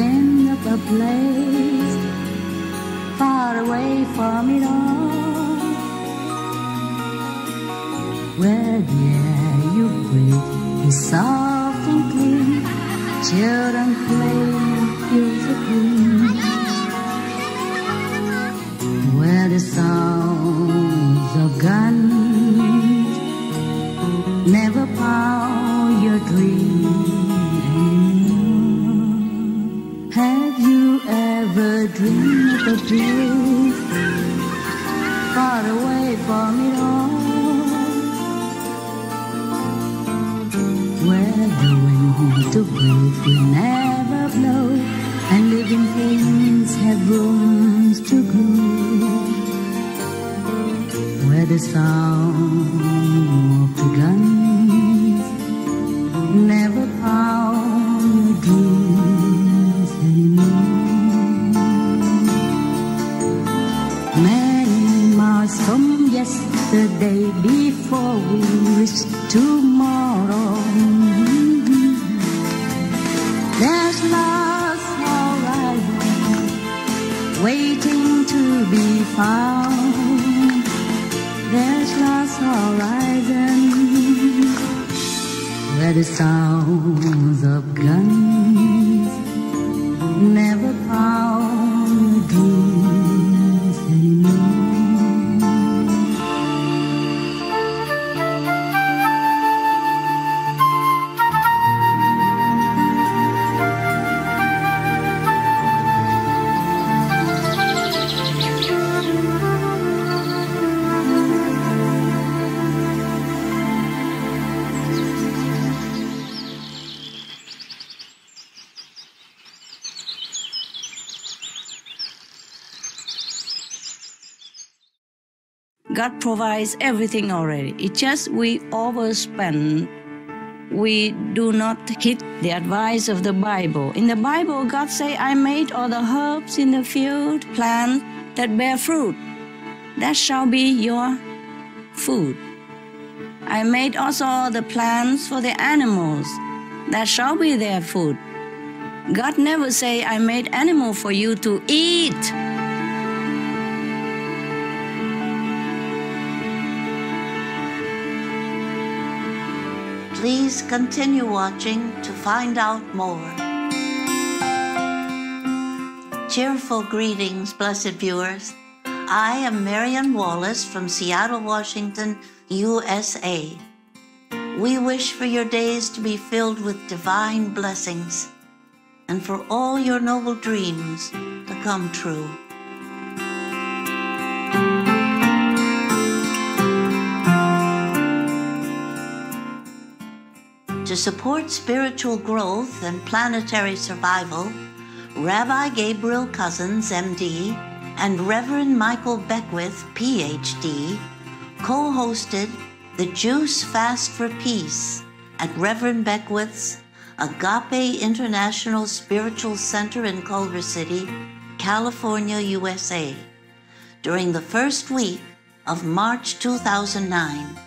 dreamed of a place far away from it all, where the air you breathe is soft and clean, children play in fields of green, where the sounds of guns never pound your dream anymore. Have you ever dreamed of a place far away from it all, where the wind to breathe will never blow, and living things have rooms to grow, where the sound of the guns never pound your dreams anymore. Many miles from yesterday, before we reach tomorrow, there's lost horizon waiting to be found. There's lost horizon where the sounds of guns never pound dreams anymore. God provides everything already. It's just we overspend. We do not heed the advice of the Bible. In the Bible, God say, I made all the herbs in the field, plants that bear fruit. That shall be your food. I made also all the plants for the animals. That shall be their food. God never say, I made animal for you to eat. Please continue watching to find out more. Cheerful greetings, blessed viewers. I am Marian Wallace from Seattle, Washington, USA. We wish for your days to be filled with divine blessings and for all your noble dreams to come true. To support spiritual growth and planetary survival, Rabbi Gabriel Cousins, MD, and Reverend Michael Beckwith, PhD, co-hosted the Juice Fast for Peace at Reverend Beckwith's Agape International Spiritual Center in Culver City, California, USA, during the first week of March 2009.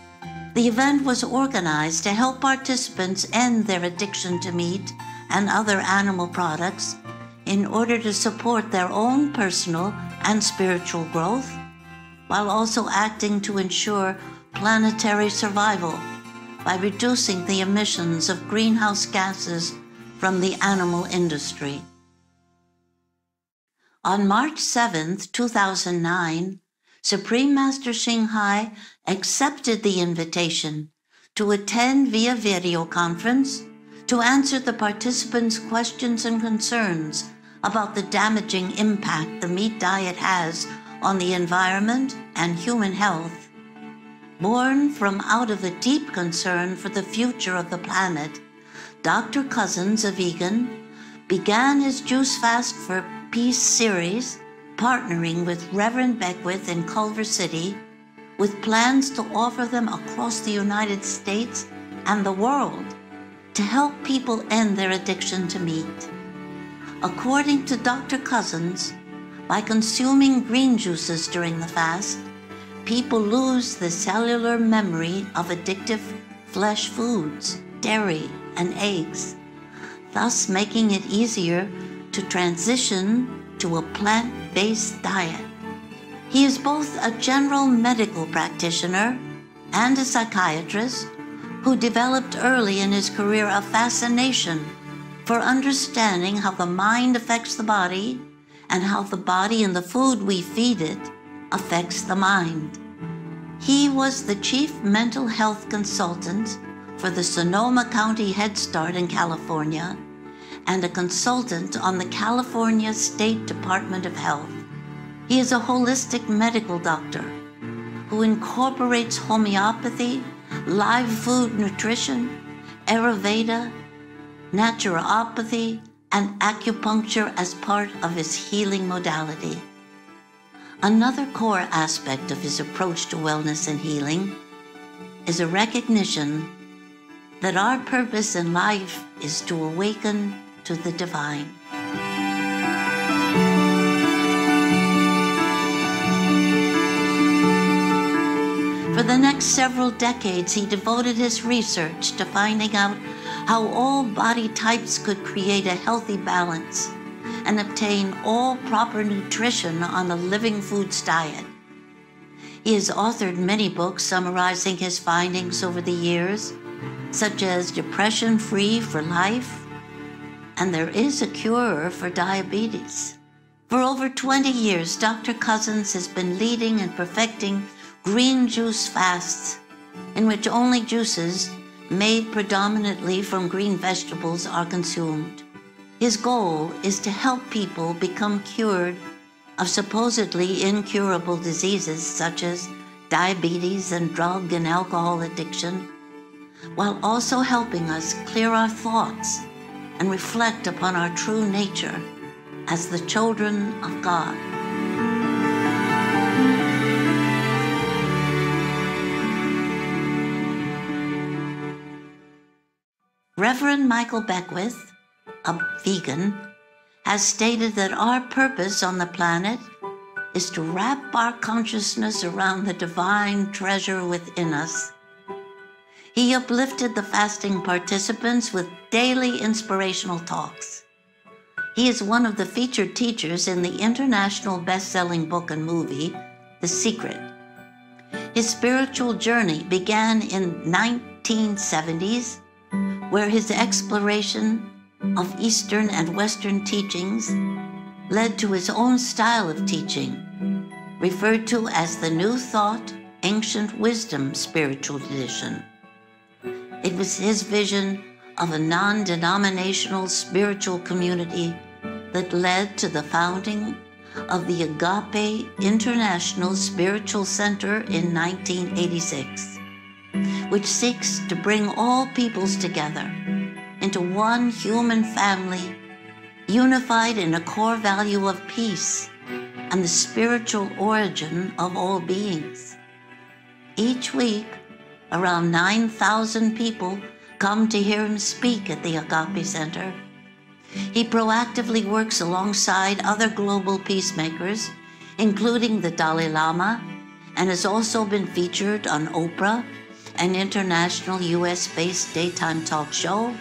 The event was organized to help participants end their addiction to meat and other animal products in order to support their own personal and spiritual growth, while also acting to ensure planetary survival by reducing the emissions of greenhouse gases from the animal industry. On March 7, 2009, Supreme Master Ching accepted the invitation to attend via video conference to answer the participants' questions and concerns about the damaging impact the meat diet has on the environment and human health. Born from out of a deep concern for the future of the planet, Dr. Cousins, a vegan, began his Juice Fast for Peace series, partnering with Reverend Beckwith in Culver City, with plans to offer them across the United States and the world to help people end their addiction to meat. According to Dr. Cousins, by consuming green juices during the fast, people lose the cellular memory of addictive flesh foods, dairy, and eggs, thus making it easier to transition to a plant-based diet. He is both a general medical practitioner and a psychiatrist who developed early in his career a fascination for understanding how the mind affects the body and how the body and the food we feed it affects the mind. He was the chief mental health consultant for the Sonoma County Head Start in California and a consultant on the California State Department of Health. He is a holistic medical doctor who incorporates homeopathy, live food nutrition, Ayurveda, naturopathy, and acupuncture as part of his healing modality. Another core aspect of his approach to wellness and healing is a recognition that our purpose in life is to awaken to the divine. For the next several decades, he devoted his research to finding out how all body types could create a healthy balance and obtain all proper nutrition on a living foods diet. He has authored many books summarizing his findings over the years, such as Depression Free for Life and There is a Cure for Diabetes. For over 20 years, Dr. Cousins has been leading and perfecting green juice fasts, in which only juices made predominantly from green vegetables are consumed. His goal is to help people become cured of supposedly incurable diseases such as diabetes and drug and alcohol addiction, while also helping us clear our thoughts and reflect upon our true nature as the children of God. Reverend Michael Beckwith, a vegan, has stated that our purpose on the planet is to wrap our consciousness around the divine treasure within us. He uplifted the fasting participants with daily inspirational talks. He is one of the featured teachers in the international best-selling book and movie, The Secret. His spiritual journey began in 1970s, where his exploration of Eastern and Western teachings led to his own style of teaching, referred to as the New Thought, Ancient Wisdom spiritual tradition. It was his vision of a non-denominational spiritual community that led to the founding of the Agape International Spiritual Center in 1986, which seeks to bring all peoples together into one human family, unified in a core value of peace and the spiritual origin of all beings. Each week, around 9,000 people come to hear him speak at the Agape Center. He proactively works alongside other global peacemakers, including the Dalai Lama, and has also been featured on Oprah, an international US-based daytime talk show,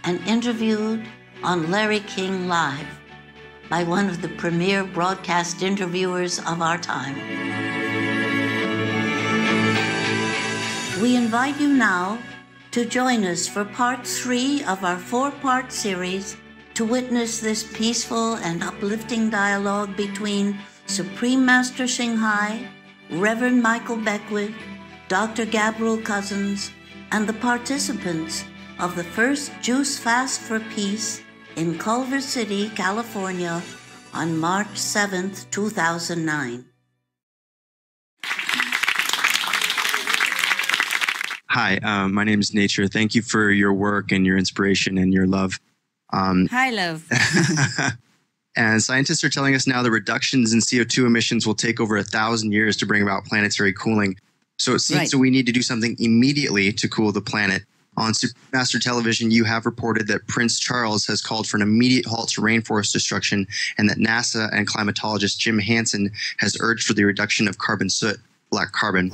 and interviewed on Larry King Live by one of the premier broadcast interviewers of our time. We invite you now to join us for part 3 of our 4-part series to witness this peaceful and uplifting dialogue between Supreme Master Ching, Reverend Michael Beckwith, Dr. Gabriel Cousins, and the participants of the first Juice Fast for Peace in Culver City, California on March 7th, 2009. Hi, my name is Nature. Thank you for your work and your inspiration and your love. Hi, love. And scientists are telling us now that reductions in CO2 emissions will take over 1,000 years to bring about planetary cooling. So it seems that we need to do something immediately to cool the planet. On Supermaster Television, you have reported that Prince Charles has called for an immediate halt to rainforest destruction, and that NASA and climatologist Jim Hansen has urged for the reduction of carbon soot, black carbon.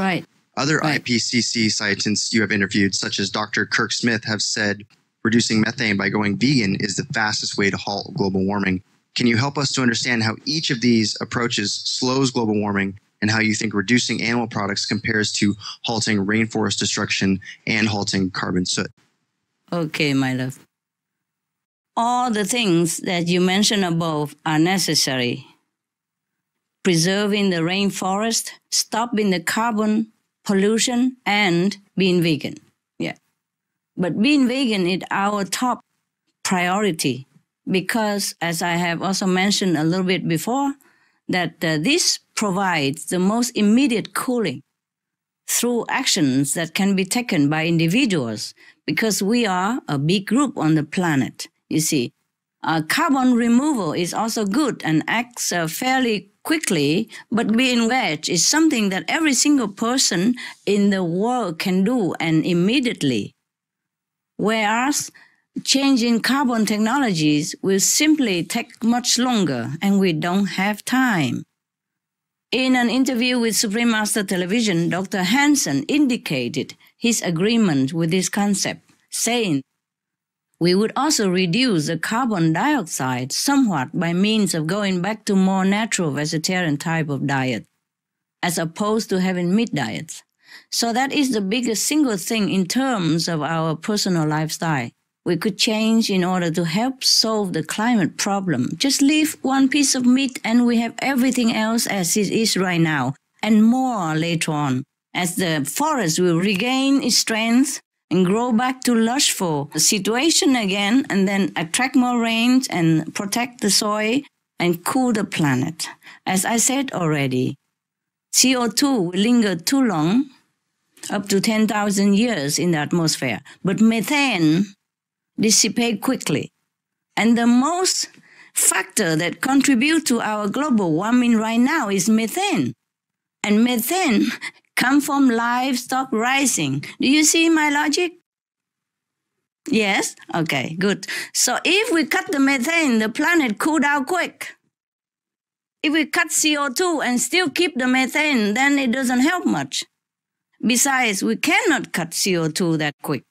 Other IPCC scientists you have interviewed, such as Dr. Kirk Smith, have said reducing methane by going vegan is the fastest way to halt global warming. Can you help us to understand how each of these approaches slows global warming and how you think reducing animal products compares to halting rainforest destruction and halting carbon soot? Okay, my love. All the things that you mentioned above are necessary. Preserving the rainforest, stopping the carbon pollution, and being vegan. Yeah. But being vegan is our top priority because, as I have also mentioned a little bit before, that this provides the most immediate cooling through actions that can be taken by individuals because we are a big group on the planet, you see. Carbon removal is also good and acts fairly quickly, but being veg is something that every single person in the world can do and immediately. Whereas changing carbon technologies will simply take much longer and we don't have time. In an interview with Supreme Master Television, Dr. Hansen indicated his agreement with this concept, saying, "We would also reduce the carbon dioxide somewhat by means of going back to more natural vegetarian type of diet, as opposed to having meat diets. So that is the biggest single thing in terms of our personal lifestyle. We could change in order to help solve the climate problem. Just leave one piece of meat and we have everything else as it is right now, and more later on, as the forest will regain its strength and grow back to lushful situation again, and then attract more rain and protect the soil and cool the planet. As I said already, CO2 will linger too long, up to 10,000 years in the atmosphere, but methane dissipate quickly. And the most factor that contribute to our global warming right now is methane. And methane come from livestock rising. Do you see my logic? Yes? Okay, good. So if we cut the methane, the planet cool down quick. If we cut CO2 and still keep the methane, then it doesn't help much. Besides, we cannot cut CO2 that quick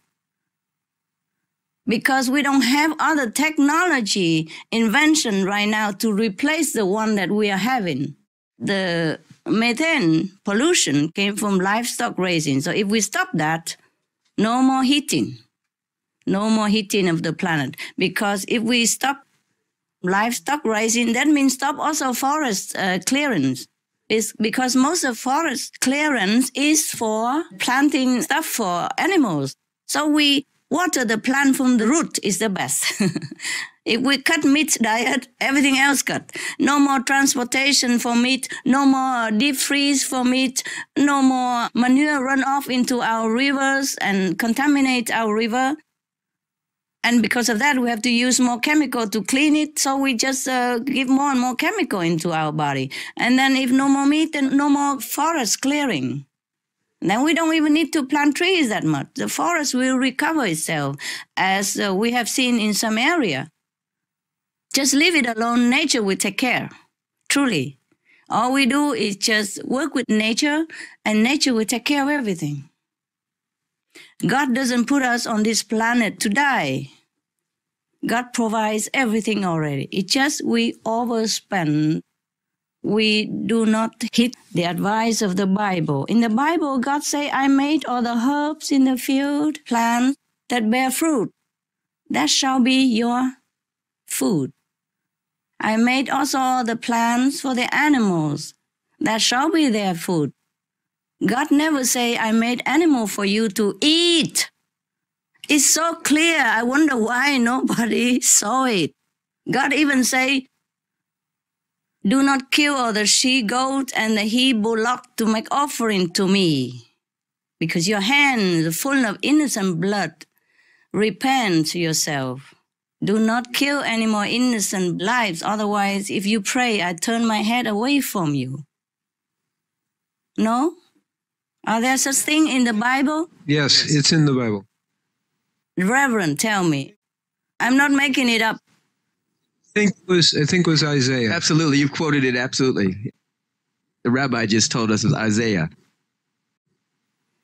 because we don't have other technology invention right now to replace the one that we are having. The methane pollution came from livestock raising. So if we stop that, no more heating of the planet. Because if we stop livestock raising, that means stop also forest clearance. It's because most of forest clearance is for planting stuff for animals. So we water the plant from the root is the best. If we cut meat diet, everything else cut. No more transportation for meat, no more deep freeze for meat, no more manure run off into our rivers and contaminate our river. And because of that, we have to use more chemical to clean it. So we just give more and more chemical into our body. And then if no more meat, then no more forest clearing. Then we don't even need to plant trees that much. The forest will recover itself, as we have seen in some area. Just leave it alone. Nature will take care. Truly. All we do is just work with nature, and nature will take care of everything. God doesn't put us on this planet to die. God provides everything already. It's just we overspend. We do not heed the advice of the Bible. In the Bible, God say, "I made all the herbs in the field, plants that bear fruit. That shall be your food. I made also all the plants for the animals. That shall be their food." God never say, "I made animal for you to eat." It's so clear. I wonder why nobody saw it. God even say, "Do not kill all the she-goat and the he-bullock to make offering to me, because your hands are full of innocent blood. Repent yourself. Do not kill any more innocent lives. Otherwise, if you pray, I turn my head away from you." No? Are there such thing in the Bible? Yes, it's in the Bible. Reverend, tell me. I'm not making it up. I think it was Isaiah. Absolutely, you've quoted it absolutely. The rabbi just told us it was Isaiah.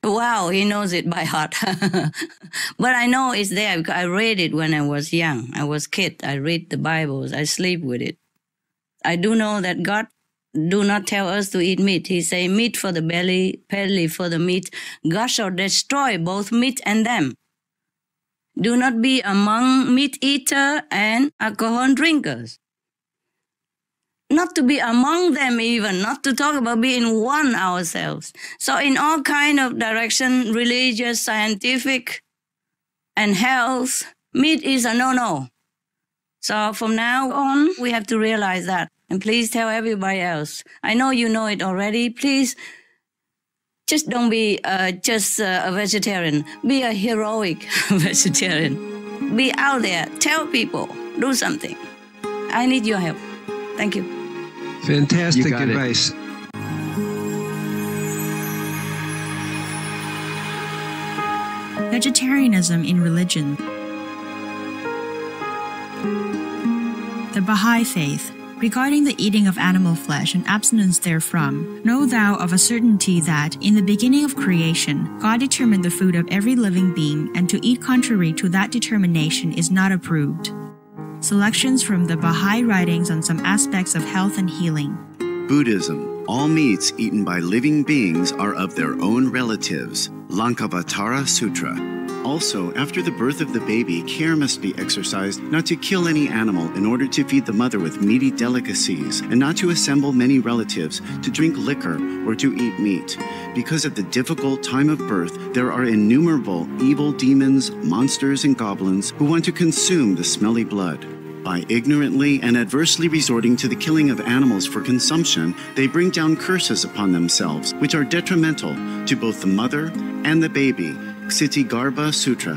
Wow, he knows it by heart. But I know it's there because I read it when I was young. I was kid. I read the Bibles. I sleep with it. I do know that God do not tell us to eat meat. He say meat for the belly for the meat. God shall destroy both meat and them. Do not be among meat eater and alcohol drinkers. Not to be among them even, not to talk about being one ourselves. So in all kind of direction, religious, scientific, and health, meat is a no-no. So from now on, we have to realize that. And please tell everybody else. I know you know it already. Please just don't be just a vegetarian. Be a heroic vegetarian. Be out there. Tell people. Do something. I need your help. Thank you. Fantastic advice. Vegetarianism in religion. The Baha'i Faith. Regarding the eating of animal flesh and abstinence therefrom, know thou of a certainty that, in the beginning of creation, God determined the food of every living being, and to eat contrary to that determination is not approved. Selections from the Baha'i writings on some aspects of health and healing. Buddhism. All meats eaten by living beings are of their own relatives. Lankavatara Sutra. Also, after the birth of the baby, care must be exercised not to kill any animal in order to feed the mother with meaty delicacies, and not to assemble many relatives to drink liquor or to eat meat. Because at the difficult time of birth, there are innumerable evil demons, monsters, and goblins who want to consume the smelly blood. By ignorantly and adversely resorting to the killing of animals for consumption, they bring down curses upon themselves, which are detrimental to both the mother and the baby. Ksitigarbha Sutra.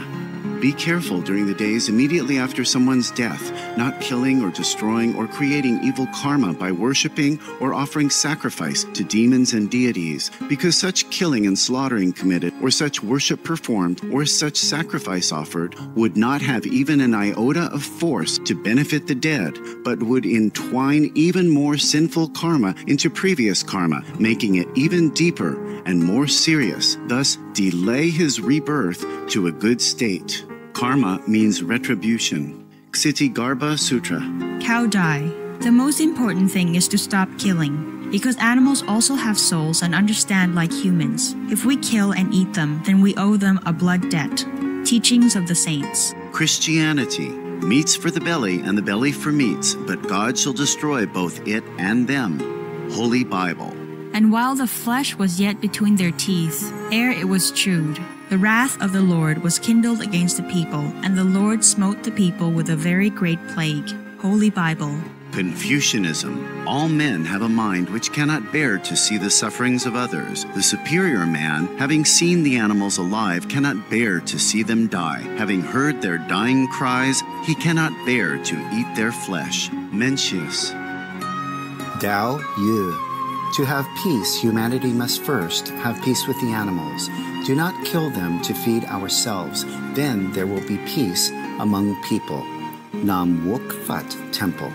Be careful during the days immediately after someone's death, not killing or destroying or creating evil karma by worshiping or offering sacrifice to demons and deities, because such killing and slaughtering committed, or such worship performed, or such sacrifice offered, would not have even an iota of force to benefit the dead, but would entwine even more sinful karma into previous karma, making it even deeper and more serious, thus delay his rebirth to a good state. Karma means retribution. Ksitigarbha Sutra. Cow die. The most important thing is to stop killing, because animals also have souls and understand like humans. If we kill and eat them, then we owe them a blood debt. Teachings of the Saints. Christianity. Meats for the belly and the belly for meats, but God shall destroy both it and them. Holy Bible. And while the flesh was yet between their teeth, ere it was chewed, the wrath of the Lord was kindled against the people, and the Lord smote the people with a very great plague. Holy Bible. Confucianism. All men have a mind which cannot bear to see the sufferings of others. The superior man, having seen the animals alive, cannot bear to see them die. Having heard their dying cries, he cannot bear to eat their flesh. Mencius. Tao Yu. To have peace, humanity must first have peace with the animals. Do not kill them to feed ourselves. Then there will be peace among people. Nam Wook Fat Temple.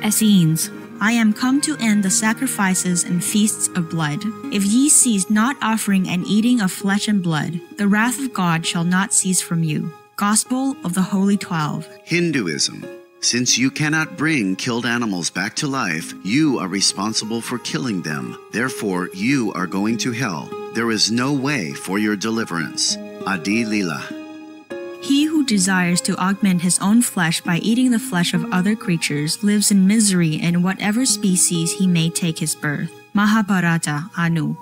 Essenes. I am come to end the sacrifices and feasts of blood. If ye cease not offering and eating of flesh and blood, the wrath of God shall not cease from you. Gospel of the Holy 12. Hinduism. Since you cannot bring killed animals back to life, you are responsible for killing them. Therefore, you are going to hell. There is no way for your deliverance. Adi Lila. He who desires to augment his own flesh by eating the flesh of other creatures lives in misery in whatever species he may take his birth. Mahabharata Anu.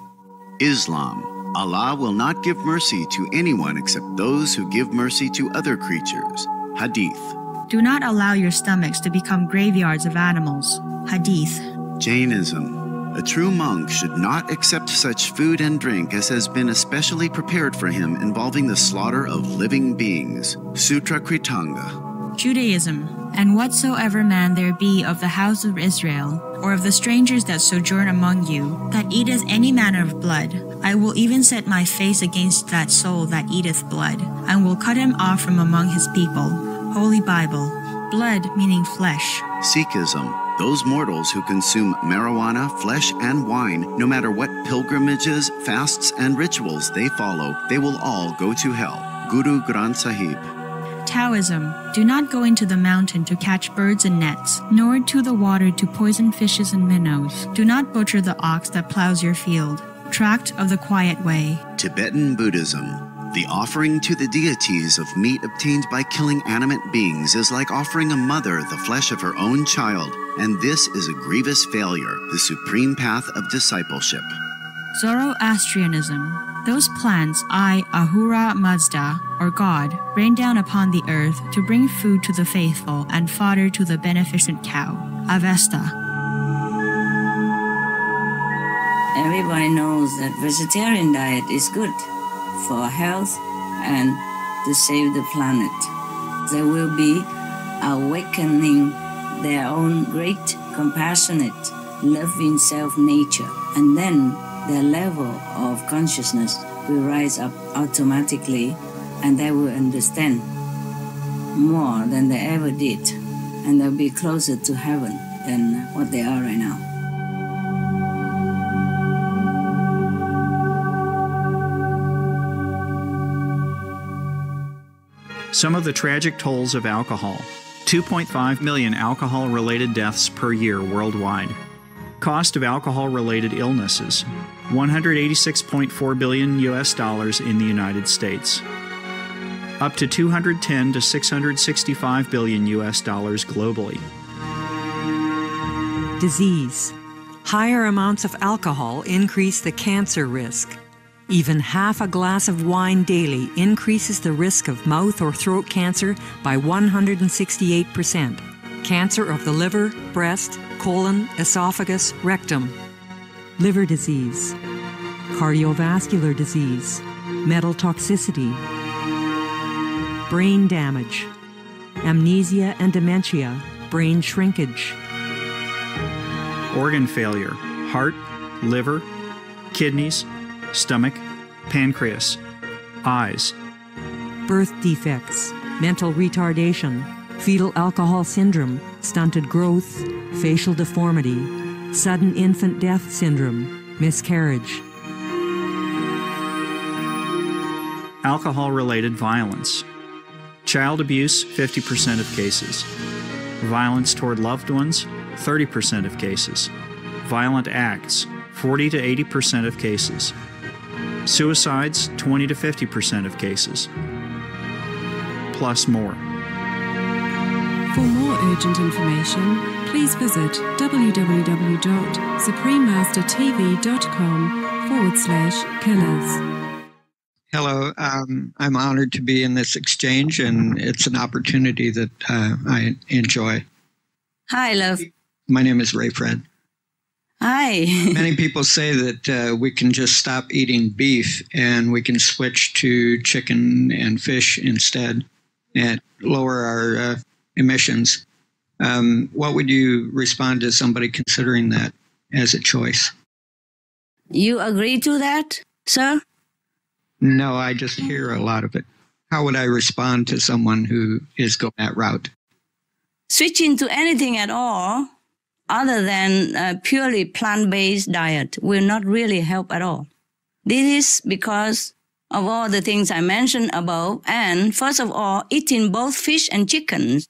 Islam. Allah will not give mercy to anyone except those who give mercy to other creatures. Hadith. Do not allow your stomachs to become graveyards of animals. Hadith. Jainism. A true monk should not accept such food and drink as has been especially prepared for him involving the slaughter of living beings. Sutra Kritanga. Judaism. And whatsoever man there be of the house of Israel, or of the strangers that sojourn among you, that eateth any manner of blood, I will even set my face against that soul that eateth blood, and will cut him off from among his people. Holy Bible. Blood meaning flesh. Sikhism. Those mortals who consume marijuana, flesh, and wine, no matter what pilgrimages, fasts, and rituals they follow, they will all go to hell. Guru Granth Sahib. Taoism, do not go into the mountain to catch birds and nets, nor to the water to poison fishes and minnows. Do not butcher the ox that plows your field. Tract of the Quiet Way. Tibetan Buddhism. The offering to the deities of meat obtained by killing animate beings is like offering a mother the flesh of her own child, and this is a grievous failure, the supreme path of discipleship. Zoroastrianism. Those plants Ahura Mazda, or God, rain down upon the earth to bring food to the faithful and fodder to the beneficent cow. Avesta. Everybody knows that vegetarian diet is good for health and to save the planet. They will be awakening their own great, compassionate, loving self-nature, and then their level of consciousness will rise up automatically, and they will understand more than they ever did, and they'll be closer to heaven than what they are right now. Some of the tragic tolls of alcohol. 2.5 million alcohol-related deaths per year worldwide. Cost of alcohol-related illnesses, $186.4 billion in the United States. Up to $210 to $665 billion globally. Disease. Higher amounts of alcohol increase the cancer risk. Even half a glass of wine daily increases the risk of mouth or throat cancer by 168%. Cancer of the liver, breast, colon, esophagus, rectum. Liver disease. Cardiovascular disease. Metal toxicity. Brain damage. Amnesia and dementia. Brain shrinkage. Organ failure, heart, liver, kidneys, stomach, pancreas, eyes. Birth defects, mental retardation, fetal alcohol syndrome, stunted growth, facial deformity, sudden infant death syndrome, miscarriage. Alcohol-related violence. Child abuse, 50% of cases. Violence toward loved ones, 30% of cases. Violent acts, 40 to 80% of cases. Suicides, 20 to 50% of cases. Plus more. For more urgent information, please visit www.suprememastertv.com/killers. Hello, I'm honored to be in this exchange, and it's an opportunity that I enjoy. Hi, love. My name is Ray Fred. Hi. Many people say that we can just stop eating beef and we can switch to chicken and fish instead and lower our emissions. What would you respond to somebody considering that as a choice? You agree to that, sir? No, I just hear a lot of it. How would I respond to someone who is going that route? Switching to anything at all other than a purely plant-based diet will not really help at all. This is because of all the things I mentioned above, and first of all, eating both fish and chickens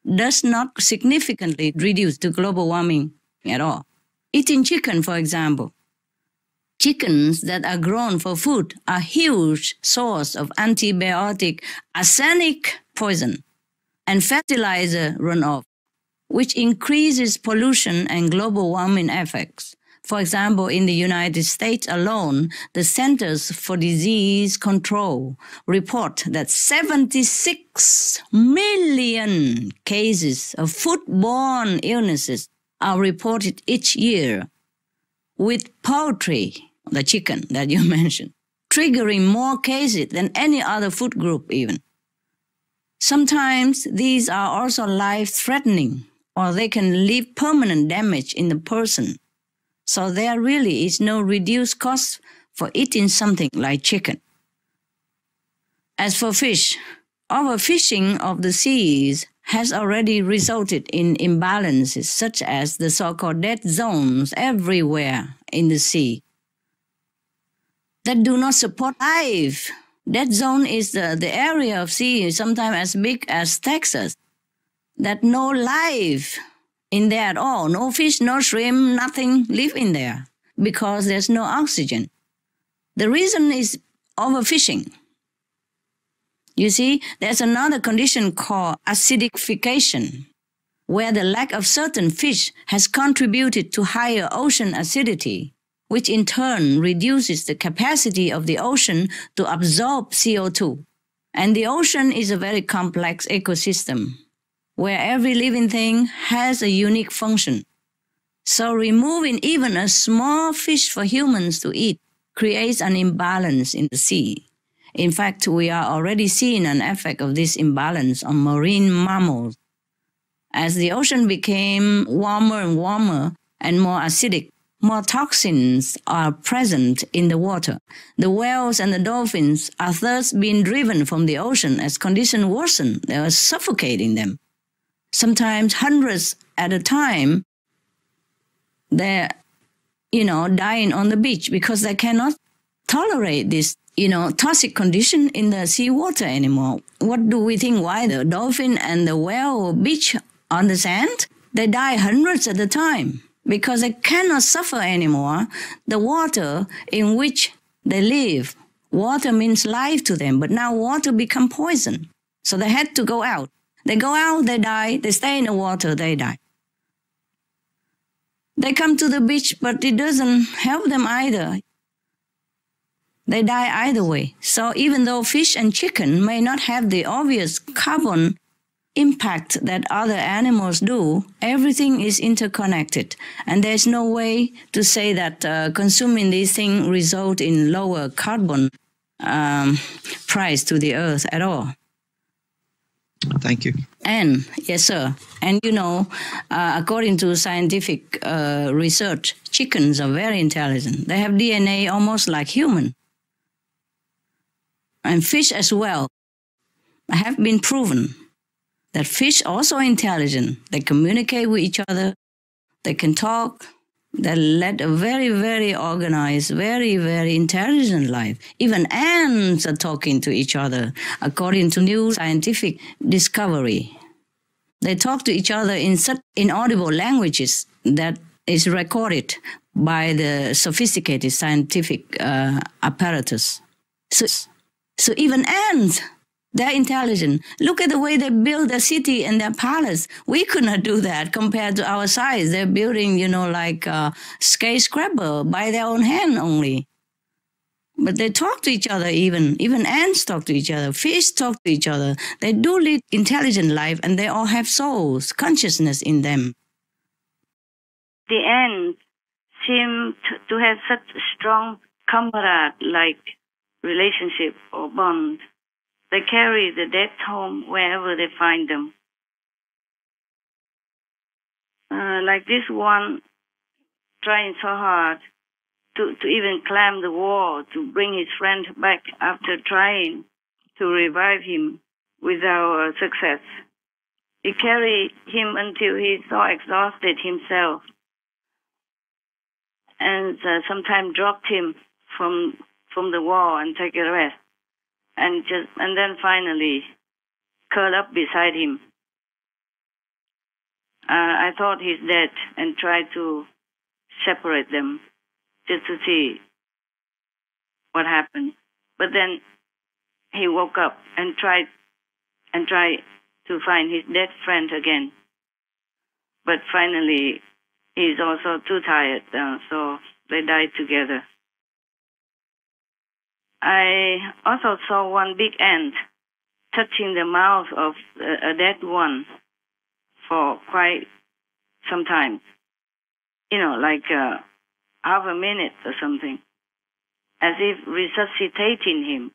does not significantly reduce the global warming at all. Eating chicken, for example. Chickens that are grown for food are a huge source of antibiotic arsenic poison and fertilizer runoff, which increases pollution and global warming effects. For example, in the United States alone, the Centers for Disease Control report that 76 million cases of foodborne illnesses are reported each year, with poultry, the chicken that you mentioned, triggering more cases than any other food group even. Sometimes these are also life-threatening, or they can leave permanent damage in the person. So there really is no reduced cost for eating something like chicken. As for fish, overfishing of the seas has already resulted in imbalances such as the so-called dead zones everywhere in the sea that do not support life. That zone is the area of sea sometimes as big as Texas. That no life in there at all. No fish, no shrimp, nothing live in there because there's no oxygen. The reason is overfishing. You see, there's another condition called acidification, where the lack of certain fish has contributed to higher ocean acidity, which in turn reduces the capacity of the ocean to absorb CO2. And the ocean is a very complex ecosystem, where every living thing has a unique function. So removing even a small fish for humans to eat creates an imbalance in the sea. In fact, we are already seeing an effect of this imbalance on marine mammals. As the ocean became warmer and warmer and more acidic, more toxins are present in the water. The whales and the dolphins are thus being driven from the ocean as conditions worsen. They are suffocating them. Sometimes hundreds at a time, they're, dying on the beach because they cannot tolerate this, toxic condition in the seawater anymore. What do we think? Why the dolphin and the whale beach on the sand? They die hundreds at a time because they cannot suffer anymore the water in which they live. Water means life to them, but now water become poison. So they had to go out. They go out, they die. They stay in the water, they die. They come to the beach, but it doesn't help them either. They die either way. So even though fish and chicken may not have the obvious carbon impact that other animals do, everything is interconnected. And there's no way to say that consuming these things result in lower carbon price to the earth at all. Thank you. And, yes, sir. And, according to scientific research, chickens are very intelligent. They have DNA almost like human. And fish as well. It have been proven that fish also intelligent. They communicate with each other. They can talk. They lead a very, very organized, very, very intelligent life. Even ants are talking to each other, according to new scientific discovery. They talk to each other in such inaudible languages that is recorded by the sophisticated scientific apparatus. So even ants, they're intelligent. Look at the way they build their city and their palace. We could not do that compared to our size. They're building, like a skyscraper by their own hand only. But they talk to each other even. Even ants talk to each other. Fish talk to each other. They do lead intelligent life and they all have souls, consciousness in them. The ants seem to have such a strong comrade-like relationship or bond. They carry the dead home wherever they find them. Like this one trying so hard to even climb the wall to bring his friend back after trying to revive him without success. He carried him until he so exhausted himself and sometimes dropped him from the wall and take a rest. And then finally curl up beside him. I thought he's dead and tried to separate them just to see what happened. But then he woke up and tried to find his dead friend again. But finally he's also too tired, so they died together. I also saw one big ant touching the mouth of a dead one for quite some time. Like half a minute or something, as if resuscitating him.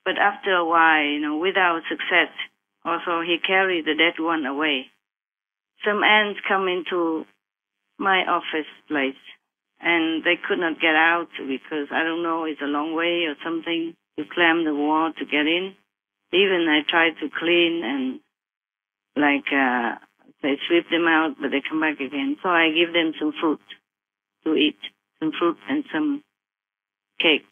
But after a while, without success, also he carried the dead one away. Some ants come into my office place, and they could not get out because, I don't know, it's a long way or something to climb the wall to get in. Even I tried to clean and they sweep them out, but they come back again. So I give them some fruit to eat, some fruit and some cake.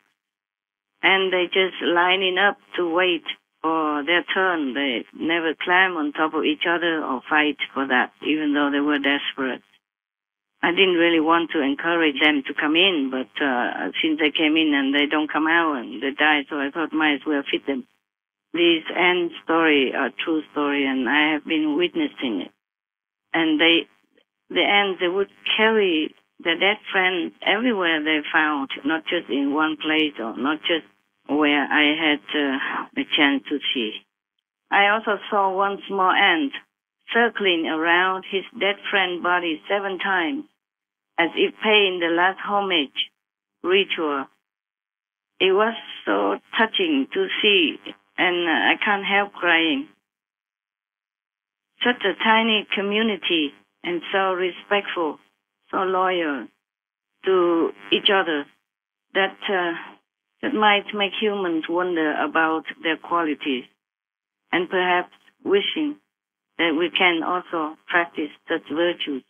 and they just lining up to wait for their turn. They never climb on top of each other or fight for that, even though they were desperate. I didn't really want to encourage them to come in, but since they came in and they don't come out and they die, so I thought might as well feed them. These end story are true story, and I have been witnessing it. And the ants, they would carry their dead friend everywhere they found, not just in one place or not just where I had a chance to see. I also saw one small ant circling around his dead friend's body 7 times, as if paying the last homage ritual. It was so touching to see, and I can't help crying. Such a tiny community, and so respectful, so loyal to each other, that might make humans wonder about their qualities, and perhaps wishing that we can also practice such virtues.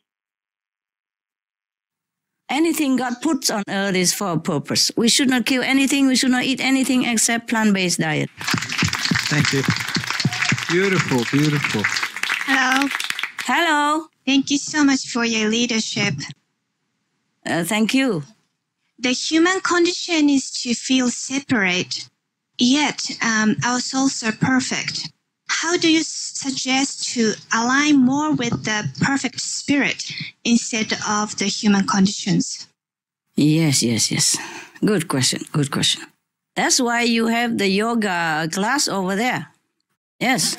Anything God puts on earth is for a purpose. We should not kill anything. We should not eat anything except plant-based diet. Thank you. Beautiful, beautiful. Hello. Hello. Thank you so much for your leadership. Thank you. The human condition is to feel separate, yet our souls are perfect. How do you suggest to align more with the perfect spirit instead of the human conditions? Yes. Good question. That's why you have the yoga class over there. Yes.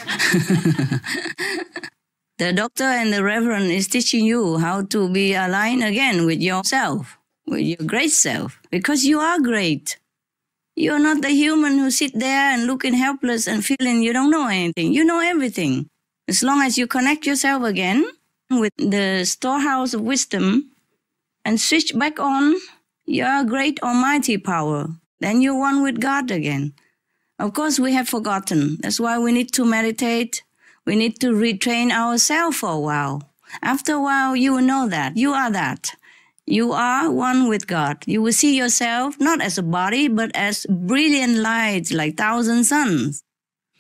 The doctor and the reverend is teaching you how to be aligned again with yourself, with your great self, because you are great. You're not the human who sit there and looking helpless and feeling you don't know anything. You know everything. As long as you connect yourself again with the storehouse of wisdom and switch back on your great almighty power, then you're one with God again. Of course, we have forgotten. That's why we need to meditate. We need to retrain ourselves for a while. After a while, you will know that. You are that. You are one with God. You will see yourself not as a body, but as brilliant lights like 1,000 suns.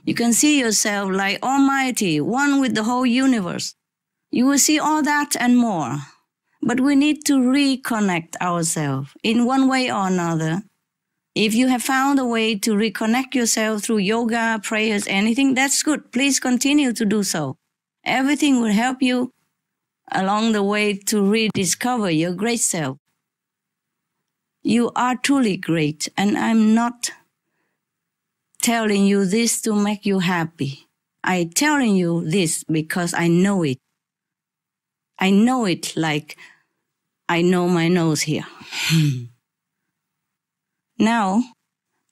You can see yourself like Almighty, one with the whole universe. You will see all that and more. But we need to reconnect ourselves in one way or another. If you have found a way to reconnect yourself through yoga, prayers, anything, that's good. Please continue to do so. Everything will help you along the way to rediscover your great self. You are truly great, and I'm not telling you this to make you happy. I'm telling you this because I know it. I know it like I know my nose here. Now,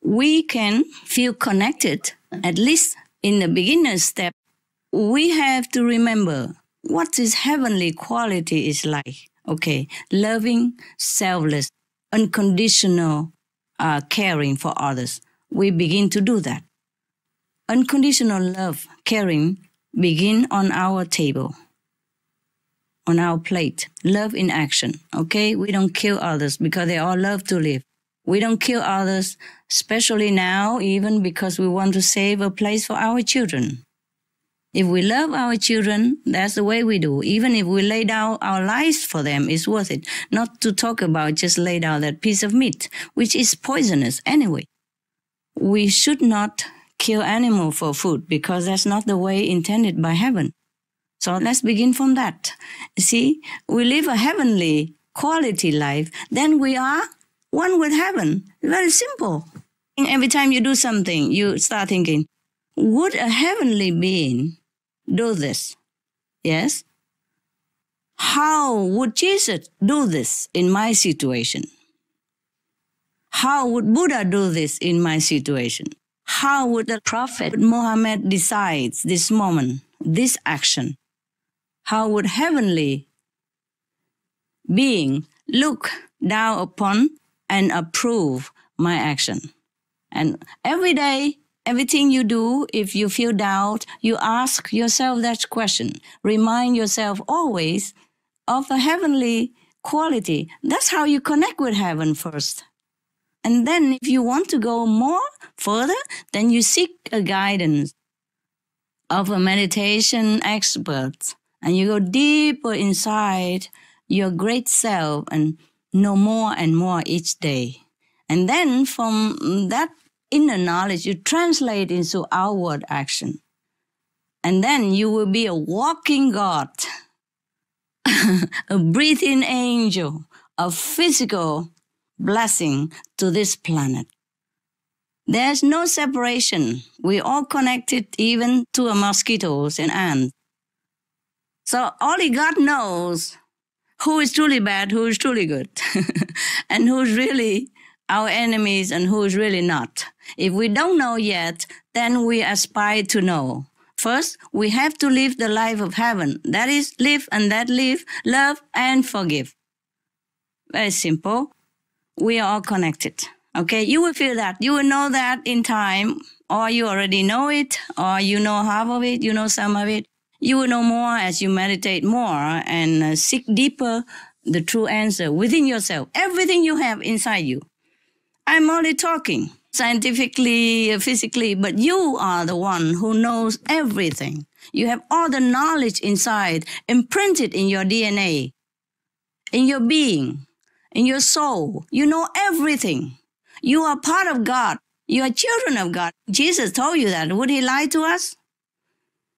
we can feel connected, at least in the beginner step. We have to remember what this heavenly quality is like. Okay, loving, selfless, unconditional caring for others. We begin to do that. Unconditional love, caring, begin on our table, on our plate. Love in action, okay? We don't kill others because they all love to live. We don't kill others, especially now, even because we want to save a place for our children. If we love our children, that's the way we do. Even if we lay down our lives for them, it's worth it. Not to talk about just lay down that piece of meat, which is poisonous anyway. We should not kill animal for food because that's not the way intended by heaven. So let's begin from that. See, we live a heavenly quality life, then we are one with heaven. Very simple. Every time you do something, you start thinking, would a heavenly being do this? Yes? How would Jesus do this in my situation? How would Buddha do this in my situation? How would the Prophet Muhammad decide this moment, this action? How would heavenly being look down upon and approve my action? And every day, everything you do, if you feel doubt, you ask yourself that question. Remind yourself always of the heavenly quality. That's how you connect with heaven first. And then if you want to go more further, then you seek a guidance of a meditation expert. And you go deeper inside your great self and know more and more each day. And then from that inner knowledge, you translate into outward action. And then you will be a walking God, a breathing angel, a physical blessing to this planet. There's no separation. We're all connected even to mosquitoes and ants. So only God knows who is truly bad, who is truly good, and who's really our enemies and who's really not. If we don't know yet, then we aspire to know. First, we have to live the life of heaven. That is, live and let live, love and forgive. Very simple. We are all connected. Okay, you will feel that. You will know that in time, or you already know it, or you know half of it, you know some of it. You will know more as you meditate more and seek deeper the true answer within yourself, everything you have inside you. I'm only talking scientifically, physically, but you are the one who knows everything. You have all the knowledge inside, imprinted in your DNA, in your being, in your soul. You know everything. You are part of God. You are children of God. Jesus told you that. Would he lie to us?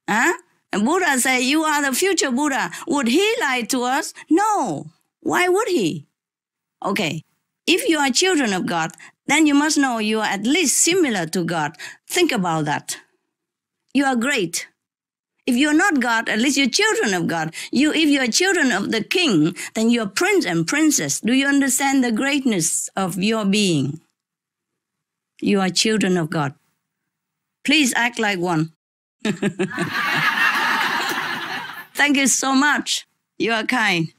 Huh? And Buddha said, you are the future Buddha. Would he lie to us? No. Why would he? Okay. If you are children of God, then you must know you are at least similar to God. Think about that. You are great. If you're not God, at least you're children of God. If you're children of the king, then you're prince and princess. Do you understand the greatness of your being? You are children of God. Please act like one. Thank you so much. You are kind.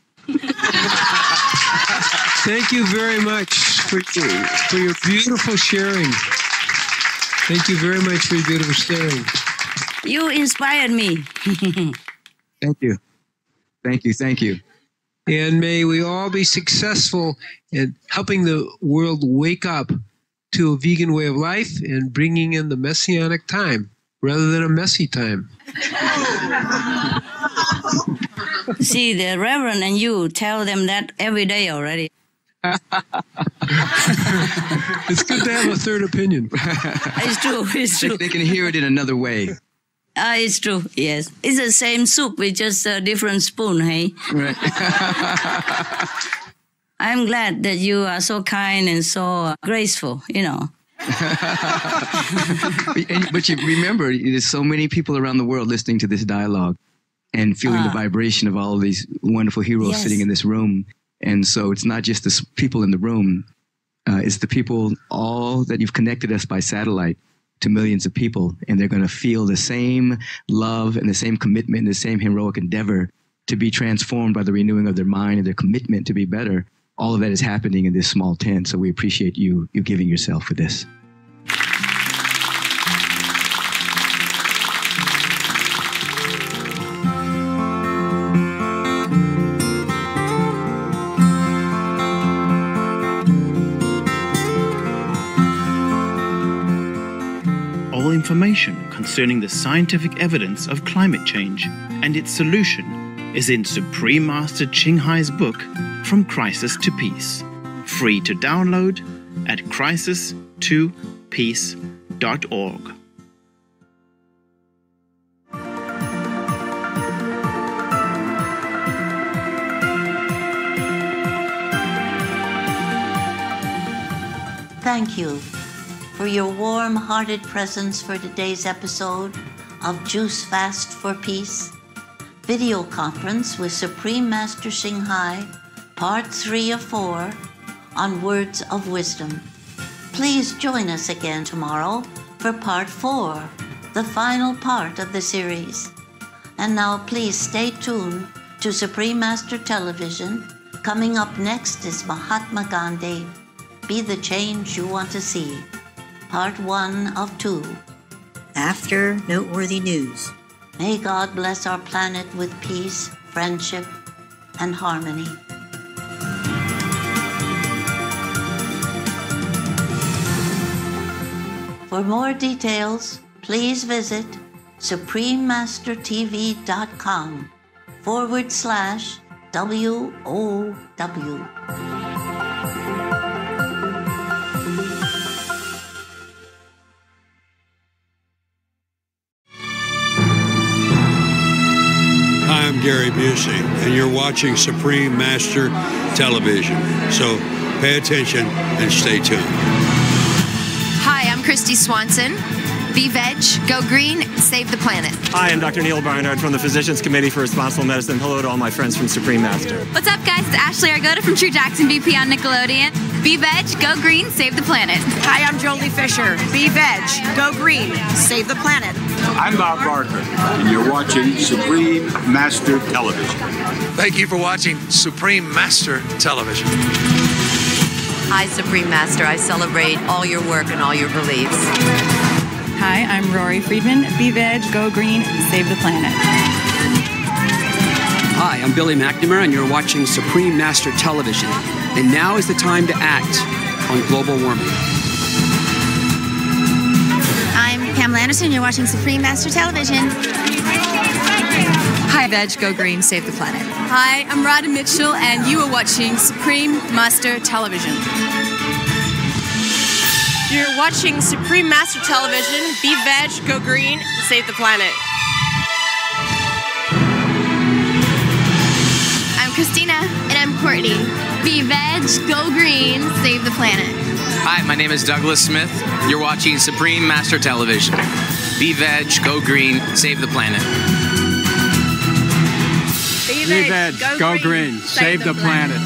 Thank you very much for your beautiful sharing. Thank you very much for your beautiful sharing. You inspired me. Thank you. Thank you. Thank you. And may we all be successful in helping the world wake up to a vegan way of life and bringing in the messianic time rather than a messy time. See, the Reverend and you tell them that every day already. It's good to have a third opinion. It's true. It's true. They can hear it in another way. It's true. Yes, it's the same soup with just a different spoon. Hey. Right. I'm glad that you are so kind and so graceful. You know. But you remember, there's so many people around the world listening to this dialogue and feeling the vibration of all of these wonderful heroes sitting in this room. And so it's not just the people in the room. It's the people all that you've connected us by satellite to millions of people. And they're going to feel the same love and the same commitment and the same heroic endeavor to be transformed by the renewing of their mind and their commitment to be better. All of that is happening in this small tent. So we appreciate you giving yourself for this. All information concerning the scientific evidence of climate change and its solution is in Supreme Master Ching Hai's book, From Crisis to Peace, free to download at crisis2peace.org. Thank you for your warm-hearted presence for today's episode of Juice Fast for Peace, video conference with Supreme Master Ching Hai, Part 3 of 4, on Words of Wisdom. Please join us again tomorrow for Part 4, the final part of the series. And now please stay tuned to Supreme Master Television. Coming up next is Mahatma Gandhi, Be the Change You Want to See, Part 1 of 2. After noteworthy news. May God bless our planet with peace, friendship, and harmony. For more details, please visit suprememastertv.com/WOW. I'm Gary Busey, and you're watching Supreme Master Television. So pay attention and stay tuned. Hi, I'm Christy Swanson. Be veg, go green, save the planet. Hi, I'm Dr. Neil Barnard from the Physicians Committee for Responsible Medicine. Hello to all my friends from Supreme Master. What's up, guys? It's Ashley Argota from True Jackson BP on Nickelodeon. Be veg, go green, save the planet. Hi, I'm Jolie Fisher. Be veg, go green, save the planet. I'm Bob Barker, and you're watching Supreme Master Television. Thank you for watching Supreme Master Television. Hi, Supreme Master. I celebrate all your work and all your beliefs. Hi, I'm Rory Friedman. Be veg, go green, save the planet. Hi, I'm Billy McNamara, and you're watching Supreme Master Television. And now is the time to act on global warming. I'm Pamela Anderson. You're watching Supreme Master Television. Hi, veg, go green, save the planet. Hi, I'm Rhoda Mitchell, and you are watching Supreme Master Television. You're watching Supreme Master Television. Be veg, go green, save the planet. I'm Christina. And I'm Courtney. Be veg, go green, save the planet. Hi, my name is Douglas Smith. You're watching Supreme Master Television. Be veg, go green, save the planet. Be veg, go green, save the planet.